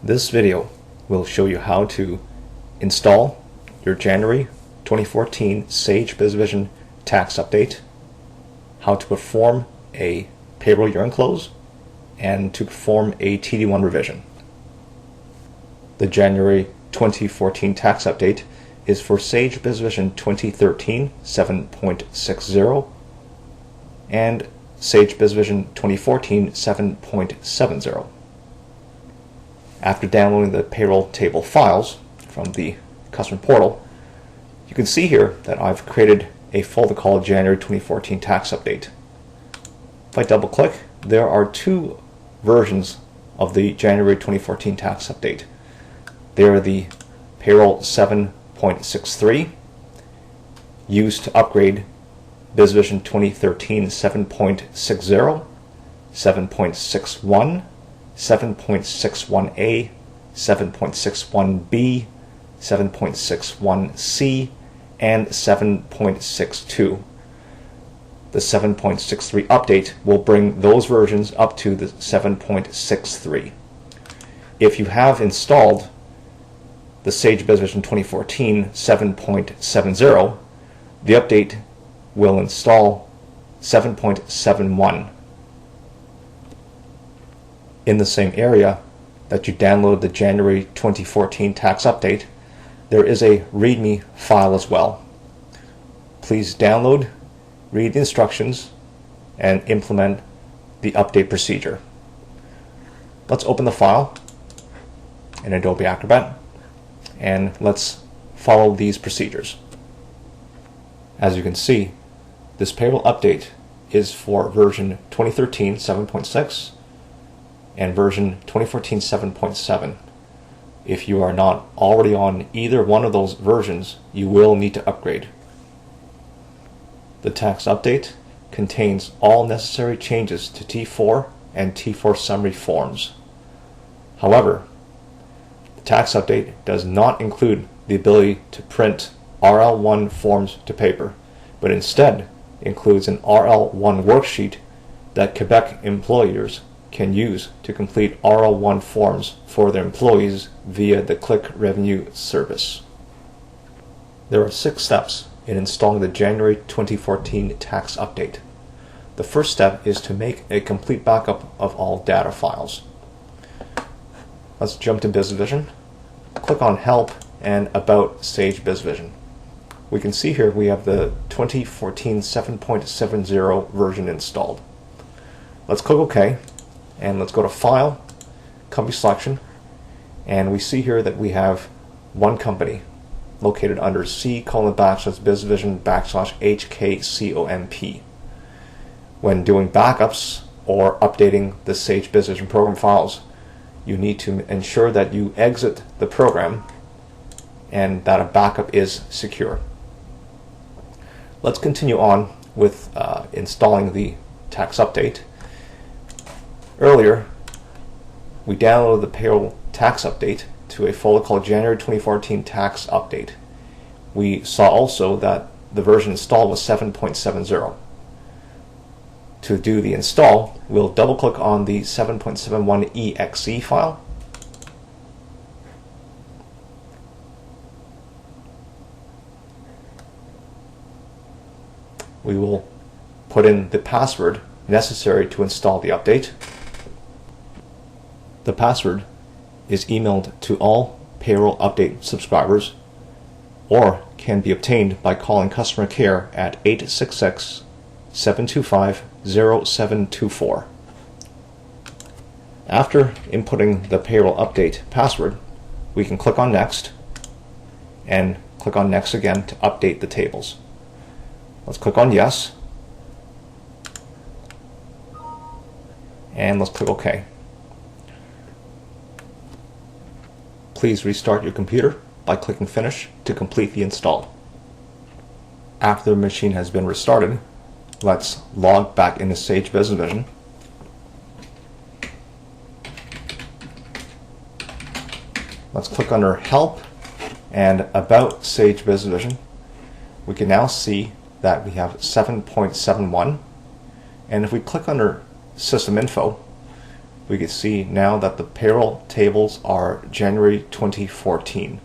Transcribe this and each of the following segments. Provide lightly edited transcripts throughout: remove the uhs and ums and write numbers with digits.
This video will show you how to install your January 2014 Sage BusinessVision tax update, how to perform a payroll year-end close, and to perform a TD1 revision. The January 2014 tax update is for Sage BusinessVision 2013 7.60 and Sage BusinessVision 2014 7.70. After downloading the payroll table files from the customer portal, you can see here that I've created a folder called January 2014 tax update. If I double click, there are two versions of the January 2014 tax update. They are the Payroll 7.63, used to upgrade BusinessVision 2013 7.60, 7.61, 7.61A, 7.61B, 7.61C, and 7.62. The 7.63 update will bring those versions up to the 7.63. If you have installed the Sage BusinessVision 2014 7.70, the update will install 7.71. In the same area that you download the January 2014 tax update, there is a README file as well. Please download, read the instructions, and implement the update procedure. Let's open the file in Adobe Acrobat and let's follow these procedures. As you can see, this payroll update is for version 2013 7.6 and version 2014 7.7. If you are not already on either one of those versions, you will need to upgrade. The tax update contains all necessary changes to T4 and T4 summary forms. However, the tax update does not include the ability to print RL1 forms to paper, but instead includes an RL1 worksheet that Quebec employers can use to complete RL1 forms for their employees via the Click Revenue service. There are 6 steps in installing the January 2014 tax update. The first step is to make a complete backup of all data files. Let's jump to BusinessVision, click on Help and About Sage BusinessVision. We can see here we have the 2014 7.70 version installed. Let's click OK. And let's go to File, Company Selection, and we see here that we have one company located under C:/BusinessVision/HKCOMP. When doing backups or updating the Sage BusinessVision program files, you need to ensure that you exit the program and that a backup is secure. Let's continue on with installing the tax update. Earlier, we downloaded the payroll tax update to a folder called January 2014 tax update. We saw also that the version installed was 7.70. To do the install, we'll double click on the 7.71exe file. We will put in the password necessary to install the update. The password is emailed to all payroll update subscribers or can be obtained by calling customer care at 866-725-0724. After inputting the payroll update password, we can click on Next and click on Next again to update the tables. Let's click on Yes and let's click OK. Please restart your computer by clicking Finish to complete the install. After the machine has been restarted, let's log back into Sage BusinessVision. Let's click under Help and About Sage BusinessVision. We can now see that we have 7.71, and if we click under System Info, we can see now that the payroll tables are January 2014.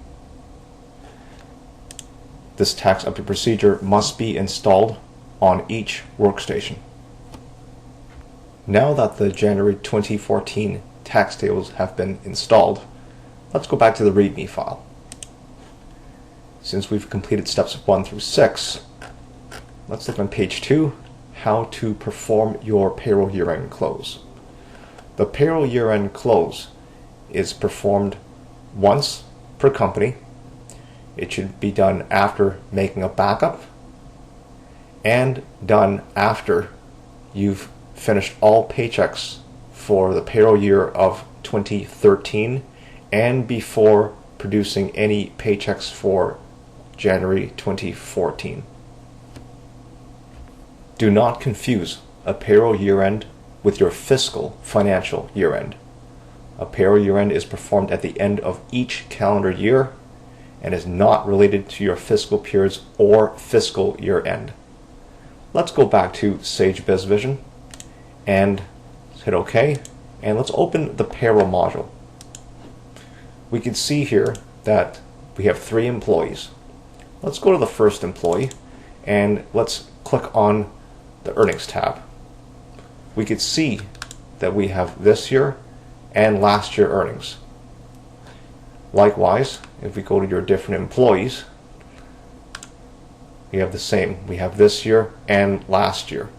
This tax update procedure must be installed on each workstation. Now that the January 2014 tax tables have been installed, let's go back to the README file. Since we've completed steps 1 through 6, let's look on page 2, how to perform your payroll year-end close. The payroll year-end close is performed once per company. It should be done after making a backup and done after you've finished all paychecks for the payroll year of 2013 and before producing any paychecks for January 2014. Do not confuse a payroll year-end with your fiscal financial year-end. A payroll year-end is performed at the end of each calendar year and is not related to your fiscal periods or fiscal year-end. Let's go back to Sage BusinessVision and hit OK, and let's open the payroll module. We can see here that we have 3 employees. Let's go to the first employee and let's click on the earnings tab. We can see that we have this year and last year earnings. Likewise, if we go to your different employees, we have the same. We have this year and last year.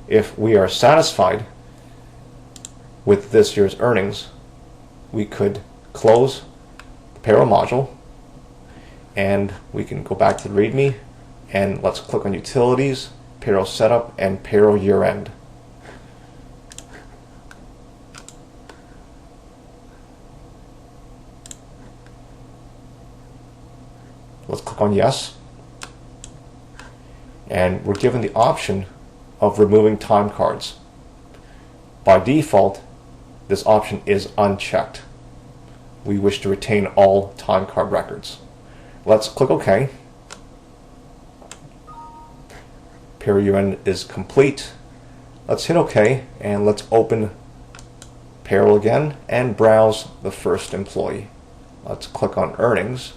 If we are satisfied with this year's earnings, we could close the payroll module and we can go back to the README and let's click on Utilities, Payroll Setup, and Payroll Year End. Let's click on Yes. And we're given the option of removing time cards. By default, this option is unchecked. We wish to retain all time card records. Let's click OK. Payroll year end is complete. Let's hit OK and let's open payroll again and browse the first employee. Let's click on earnings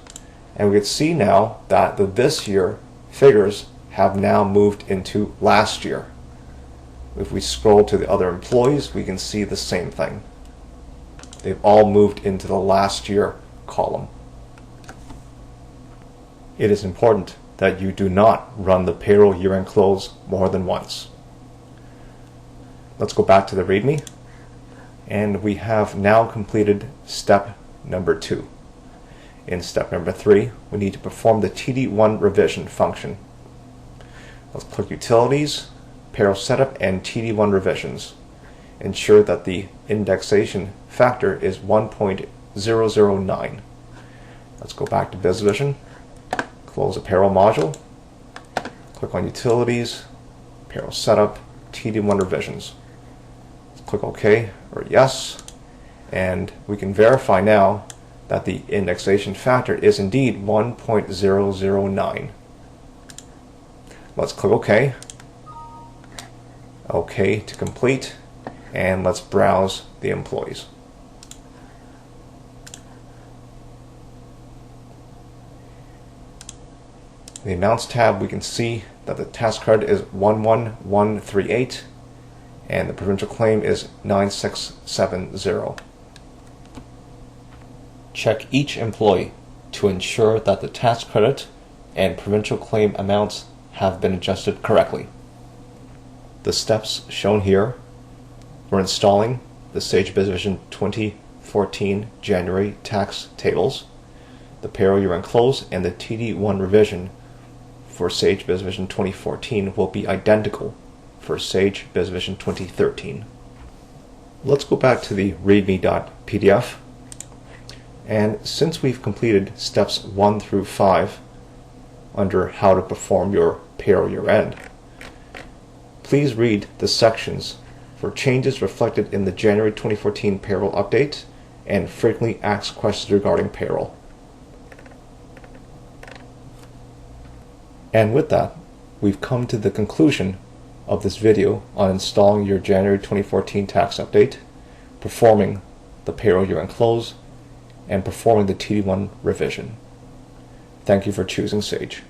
and we can see now that the this year figures have now moved into last year. If we scroll to the other employees, we can see the same thing. They've all moved into the last year column. It is important that you do not run the payroll year-end close more than once. Let's go back to the README, and we have now completed step number 2. In step number 3, we need to perform the TD1 revision function. Let's click Utilities, Payroll Setup, and TD1 Revisions. Ensure that the indexation factor is 1.009. Let's go back to BusinessVision, close the payroll module, click on Utilities, Payroll Setup, TD1 Revisions. Let's click OK or Yes, and we can verify now that the indexation factor is indeed 1.009. Let's click OK. OK to complete, and let's browse the employees. In the Amounts tab, we can see that the tax credit is 11138 and the provincial claim is 9670. Check each employee to ensure that the tax credit and provincial claim amounts have been adjusted correctly. The steps shown here for installing the Sage BusinessVision 2014 January tax tables, the payroll year-end close, and the TD1 revision for Sage BusinessVision 2014 will be identical for Sage BusinessVision 2013. Let's go back to the readme.pdf, and since we've completed steps 1 through 5 under how to perform your payroll year-end, please read the sections for changes reflected in the January 2014 payroll update and frequently asked questions regarding payroll. And with that, we've come to the conclusion of this video on installing your January 2014 tax update, performing the payroll year-end close, and performing the TD1 revision. Thank you for choosing Sage.